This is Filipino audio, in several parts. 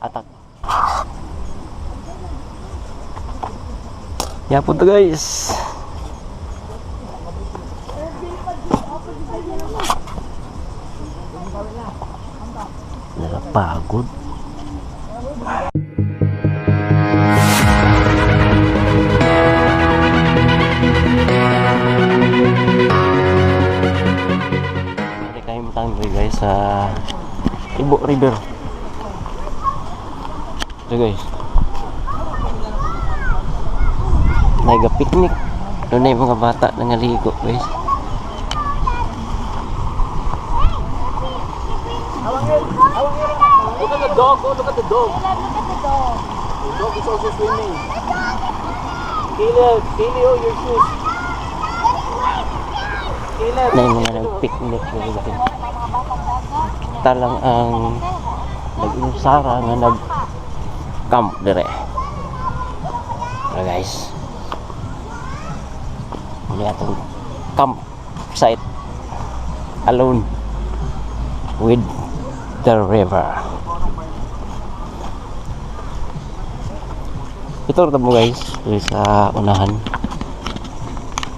attack. Yan po to guys. Nakapagod. Hindi kayo matanggoy guys sa Ibo River. Ito guys, nag-picnic. Doon na yung mga bata nangaligo guys. Look at the dog. Go look at the dog. Look at the dog. The dog is also swimming. Caleb, your shoes. Caleb. Na yung mga nag-picnic guys. Kita lang ang nag-inusara nga nag-camp dire. Guys, ini atong campsite alone with the river. Ito rin mo guys, sa unahan.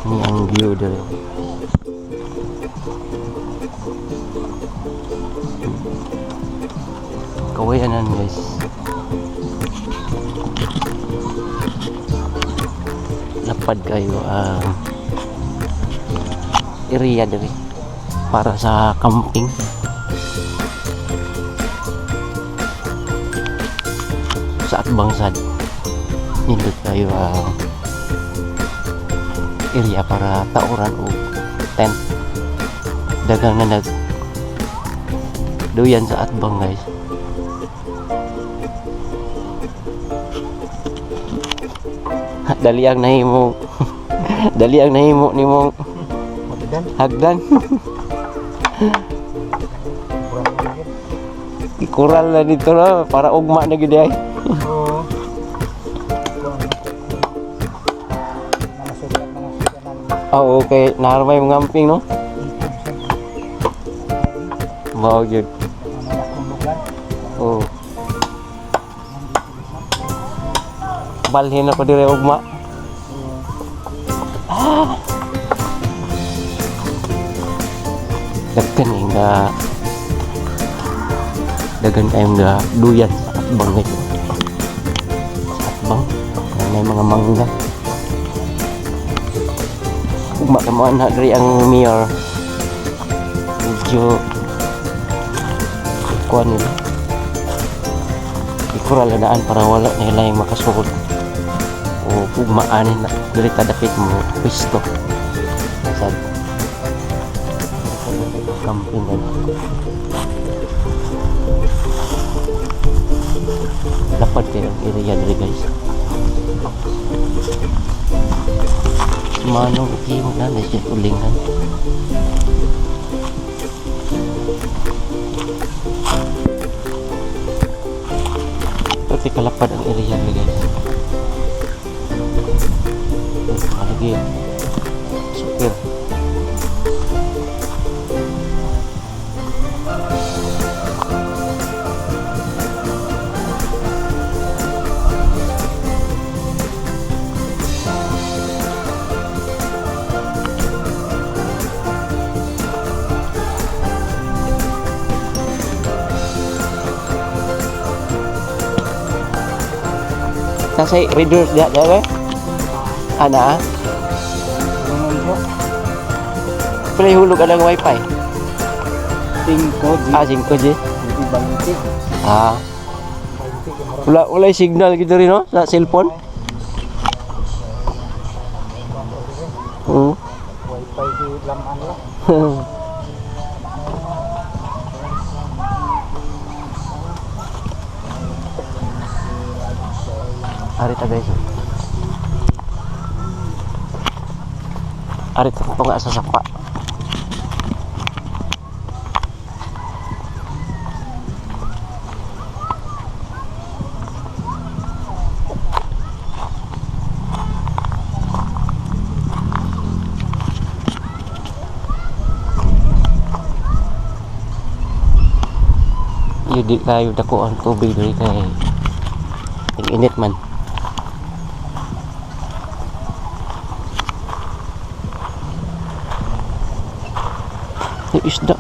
Ini ang view dire. Kawayanan guys. Lapad kayo ang area diri para sa camping. Sa Atbangsad nindot kayo ang area para tauran o tent. Dagang na nag duyan sa Atbang guys. Dali ang nahimo dali ang nahimo ni mong hagdan. Ikural na dito na para ugma na gid ay. Oh, okay, naramay mga camping no. Mao gyud. Oh. Balhin ako dire ugma. Dagan kayong duyan sa Atbang nito. Sa Atbang may mga mangga. Ugma ka mo na dari ang mayor. Medyo kuan nila. Ikural daan para wala nila yung makasugod. O ugmaanin na dili kadapit mo pwesto. Sa camping na. Dapat kayo ang area dali guys. Manong ikimog na na siya ulingan. Pati kalapad ang area dali guys. Lagi supir. Kasi reduce dia dah ana. Play hulog ang wifi. 5G. 5G. Wala signal gitu rin no sa cellphone. Wifi di lamaan lah. Arita guys. Arita ito nga sa sapa. Di kayo dako ang tubig diri kay init man. Yung isda.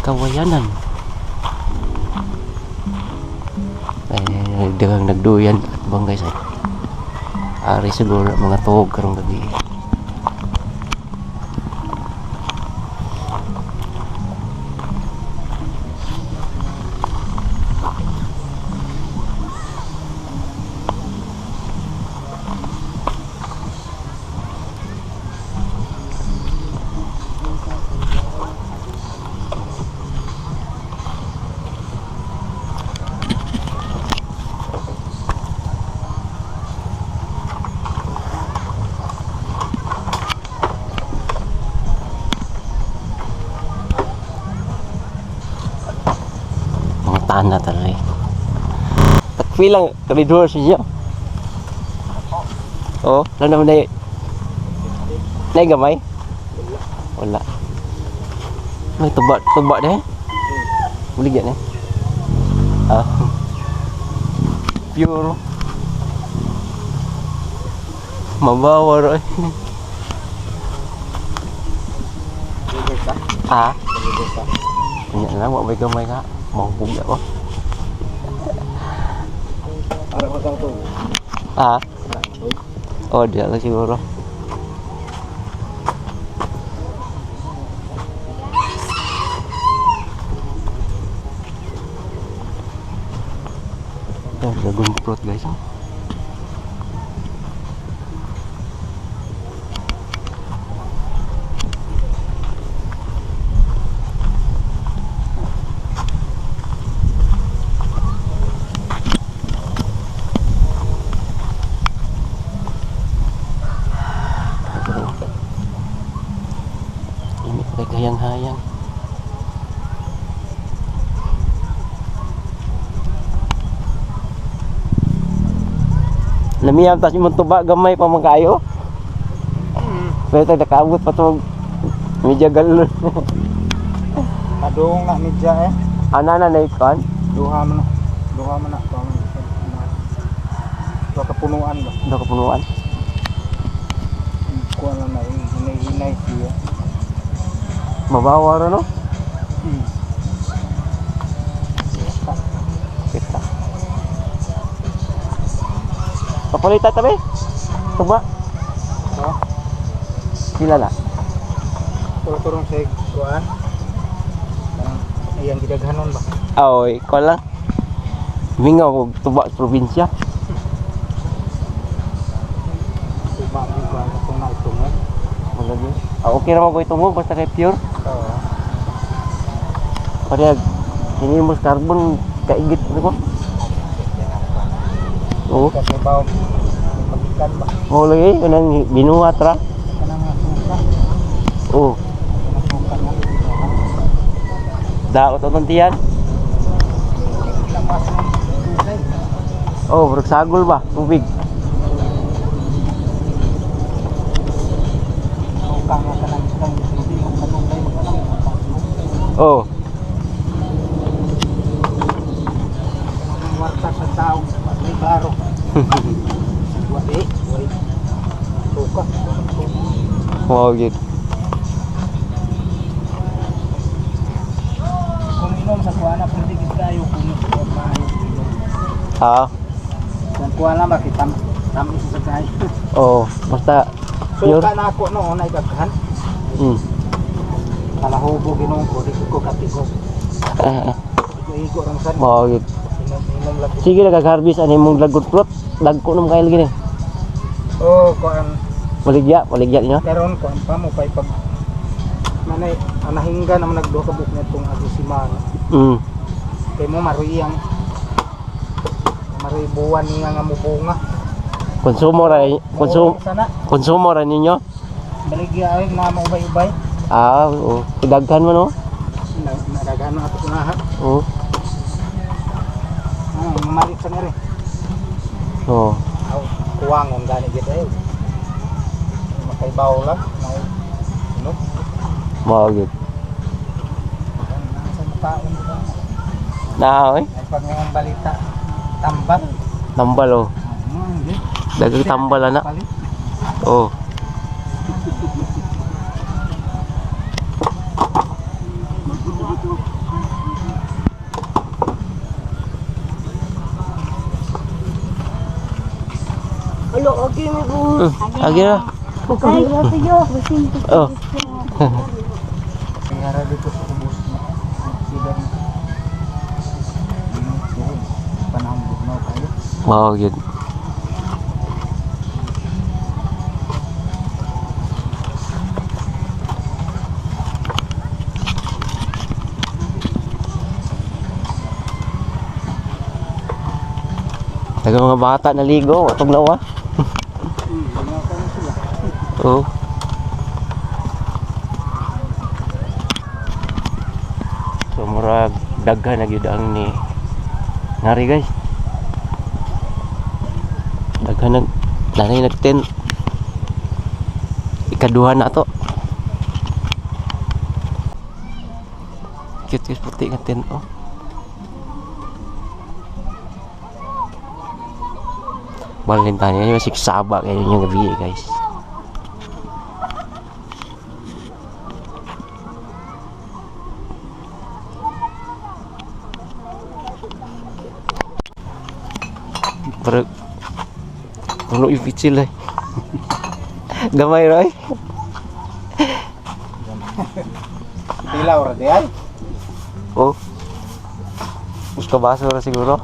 Kawayanan. Ay, dagang nagduyan at bang guys ay. Ari siguro mga tuog karong gabi. Tanah talaga eh. Takpi lang, koridor sa inyo. Oo, lang naman na yun. Gamay? Wala. May tuba deh. Boleh get eh. Pure. Mabawa ro. Kanya lang, wak may gamay ka. Mau punya apa? Para pasang tu. Oh dia lah siguro. Ada gumprot guys. Ini pakai hayang-hayang. Lamiyam tas imong tuba gamay pa man kayo. Pero tayo nakaabot pa to medya galon. Adong nak meja eh. Ana na ikon. Duha man na paman. Duha kapunuan ba? Udah kepenuhan. Kuan lang na hinay siya. Mabawa ro no? Kita. Papalita tabi. Tuba. Ha? Sila na. Turong sa kuan. Ayan gidaghanon ba? Oy, ko lang. Mingaw og tuba sa probinsya. Tuba mo kuan kung na ito mo. Malagi. Okay ra mo ko itungog basta kay pure. Oo. Parehag hinimos carbon kaigit ko. Oo. Kasi bawo magikan ba? Oh lagi kanang binuhat ra. Kanang suka. Oh, Suka na. daot ang tiyan. Lamas ng tubig. Oh, bersagol ba? Tubig. Suka nga kanang tubig o kanong lay kanang. Oh, Kanang warta sa tao, may baro. Wali, suka. wow gitu. Kung inom sa kuana, pwede gid kayo kung maayo inom. Ah, Kung kuana ba kita tamis sa kayo. oh, basta pure. Suka na ako noon ay daghan. Kalahubo ginoo ko, di ko katigos. Igo rang san. Wow gitu. Inom lagi. Sige nagag-harvest ani mong lagot plot. Dagko nung kayo lagi ni. Oh, kuan Baligya niyo. karon kuan pa mo pay pag manay anahingga naman nagduha ka buk nitong agisimana. Kay mo maruyang buwan niya nga mubunga. Konsumo ra Sana konsumo ra ninyo. baligya ay na maubay-ubay. Ah, oo. Daghan mo, no? Nadaghan na ato kunahan. Oo. Mamalit sa nere. Oo. Aw, kuwangon gani gid ay. Makaibaw lang na ano? Mao gid. Sa taon dito. Na, oy. Ay pag ngayong balita tambal. Tambal, oh. Gid. Dagang tambal ana. Palit. Oo. Alo, okay mo po. Agi na. Ay, sa'yo. Basin ko. Oh. Ngara dito sa ubos na. Sida na. Panahon bugnaw kayo. Mao gid. Taga mga bata naligo, atong lawa. Bugnaw ka na sila. Oo. So murag daghan na gyud ang ni ngari guys. Daghan nanay nag-tent. Ikaduha na to. Cute guys puti nga tent oh. Balintanya niya masih sabak kayo yung gabi guys. Pero puno ipicil eh. Gamay Roy. Tilaw ra di ay. Oh. Gusto baso ra siguro.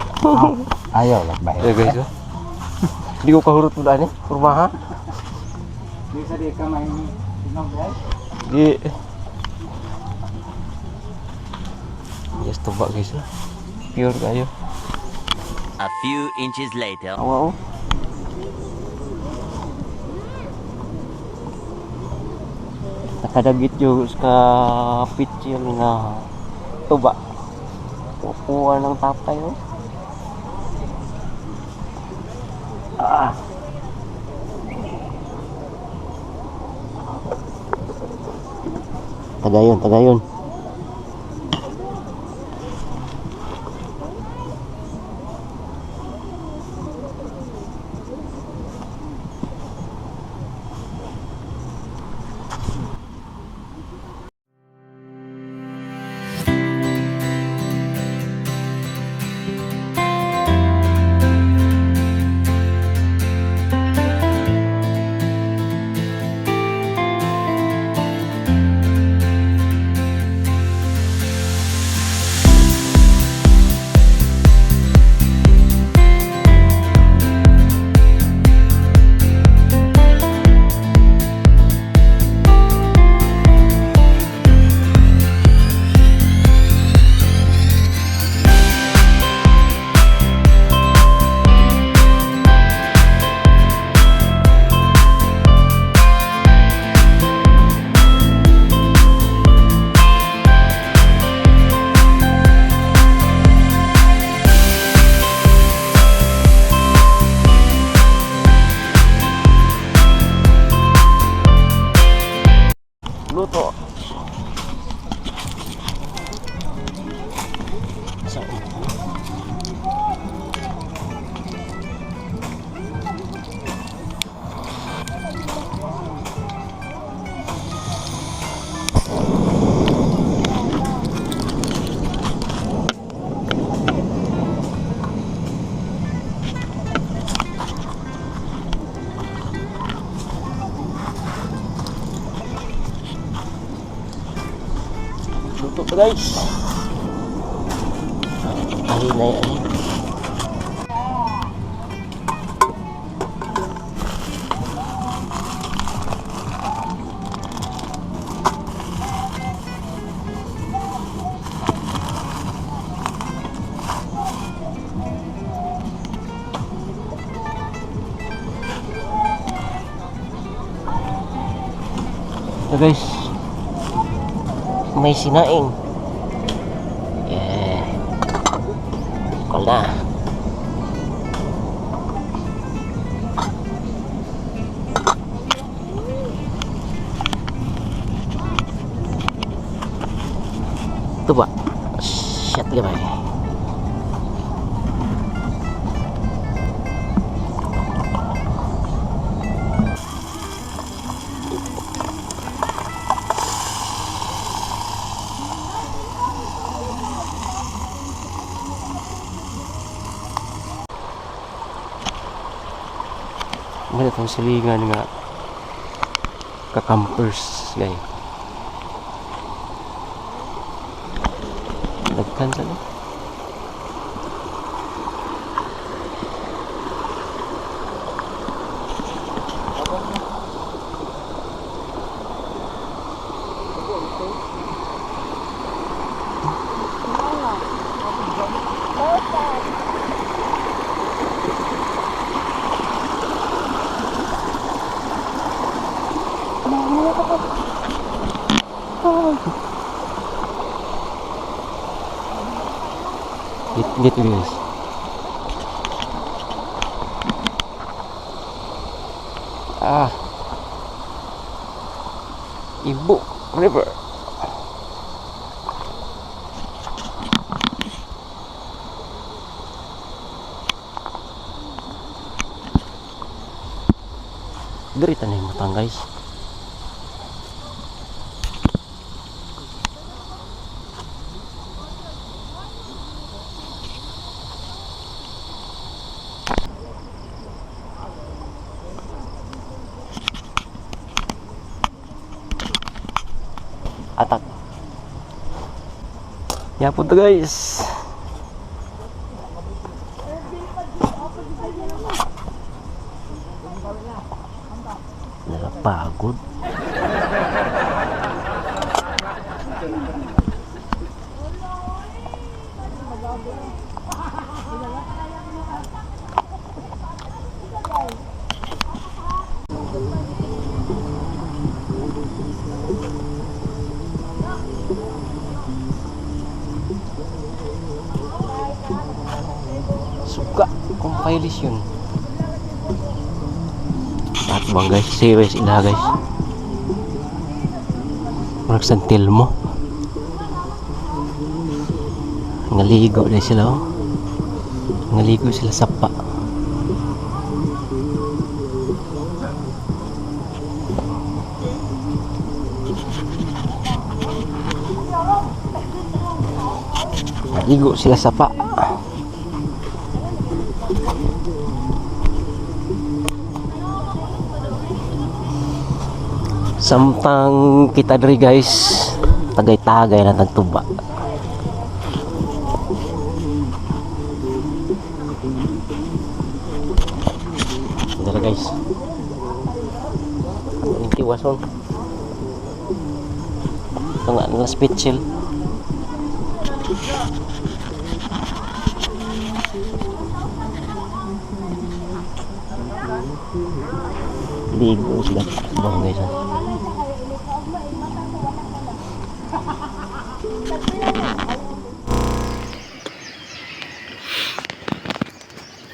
Ayaw lang ba? Ya guys. Oh. Hindi ko kahurot mo daan eh. Kurmaha. Di sa di ka may inom di ay. Di. Yes, tubak guys. Oh. Pure kayo. A few inches later. Awa oh. Nakadagit yung sa pitchil nga tuba. Kukuha ng tatay oh. Ah. Tagayon, tagayon. Luto. Luto to guys. Ay na yan. guys. May sinaing. Yeah. Kol na. Ito ba? Shit gamay. Ano itong silingan nga kakampers guys. Dagkan sa no? Gitu guys. Ibu River. Derita na yung matang guys. Atak. Ya punta guys. Napagod. Suka compilation. At bang guys, serious ila guys. Magsantil mo. Ngaligo na sila oh. Ngaligo sila sa pa. Ngaligo sila sa pa. Samtang kita diri guys, tagay-tagay na tagtuba. Dara guys. Ang tiwason. Ito nga nila special. Ligo sila bang guys.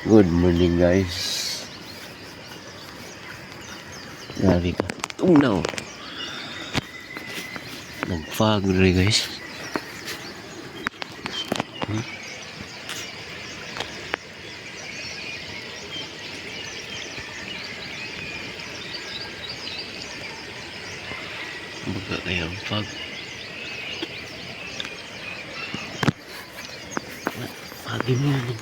Good morning guys. Grabe ka. Tungnaw. Nag-fog rin guys. Baga kaya ang fog. Foggy morning.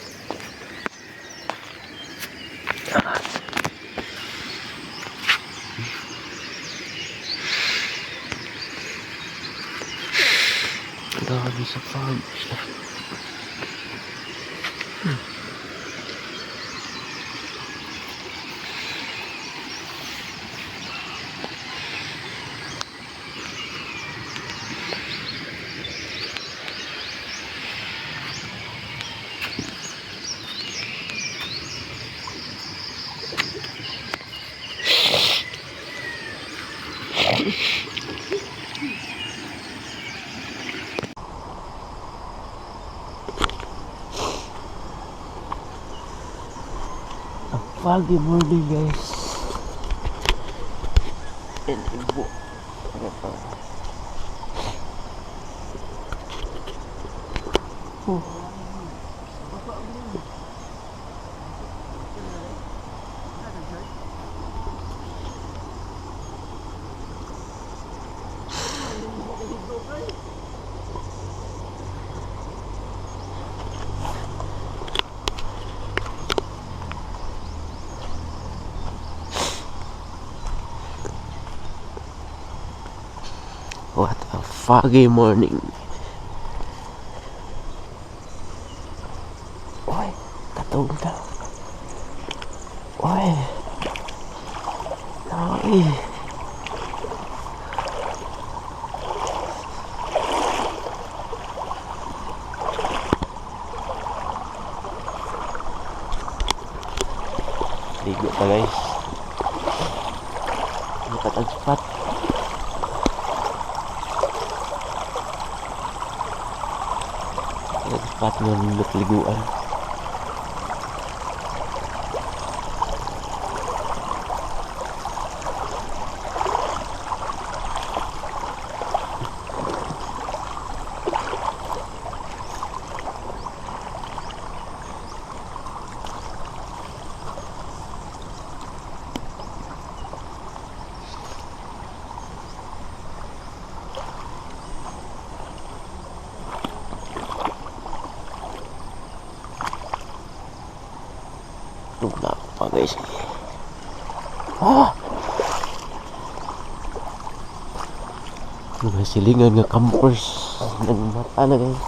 Dami sa fog. foggy morning guys. And ibu. Ano pa? What a foggy morning. Oy, katong ta. Oy. Ay. Ligo pa guys. Lipat ang spot. Spot ng liguan. Wala pa guys. Mga silingan nga campers. Nagmata na guys.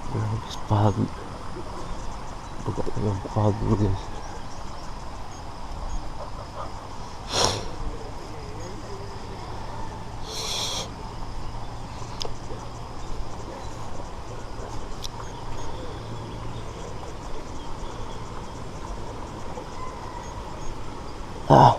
Grabe pag buka yung pag guys. Ah.